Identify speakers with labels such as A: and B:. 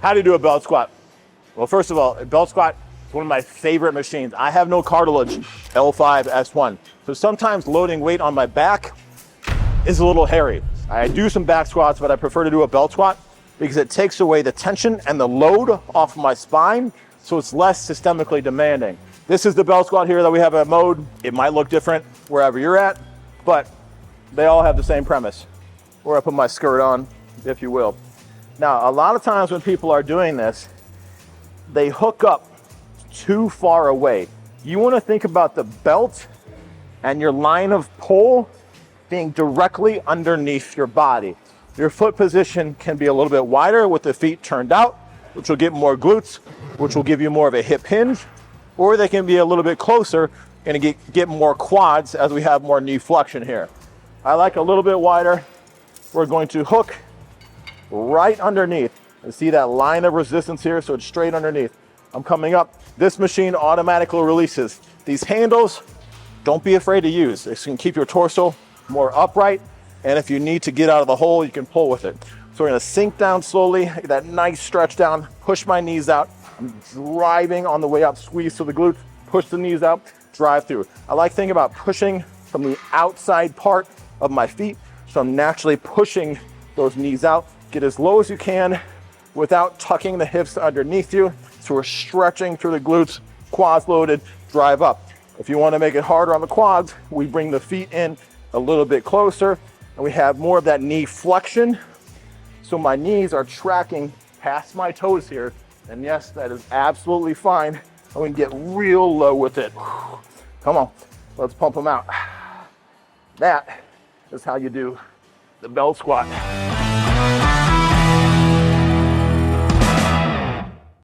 A: How do you do a belt squat? Well, first of all, a belt squat is one of my favorite machines. I have no cartilage, L5, S1. So sometimes loading weight on my back is a little hairy. I do some back squats, but I prefer to do a belt squat because it takes away the tension and the load off my spine, so it's less systemically demanding. This is the belt squat here that we have at mode. It might look different wherever you're at, but they all have the same premise. Where I put my skirt on, if you will. Now, a lot of times when people are doing this, they hook up too far away. You want to think about the belt and your line of pull being directly underneath your body. Your foot position can be a little bit wider with the feet turned out, which will get more glutes, which will give you more of a hip hinge, or they can be a little bit closer and get more quads as we have more knee flexion here. I like a little bit wider. We're going to hook right underneath. You see that line of resistance here, so it's straight underneath. I'm coming up. This machine automatically releases. These handles, don't be afraid to use. It's going to keep your torso more upright, and if you need to get out of the hole, you can pull with it. So we're going to sink down slowly, get that nice stretch down, push my knees out. I'm driving on the way up, squeeze to the glutes, push the knees out, drive through. I like thinking about pushing from the outside part of my feet, so I'm naturally pushing those knees out. Get as low as you can without tucking the hips underneath you. So we're stretching through the glutes, quads loaded, drive up. If you want to make it harder on the quads, we bring the feet in a little bit closer and we have more of that knee flexion. So my knees are tracking past my toes here. And yes, that is absolutely fine. And we can get real low with it. Come on, let's pump them out. That is how you do the belt squat.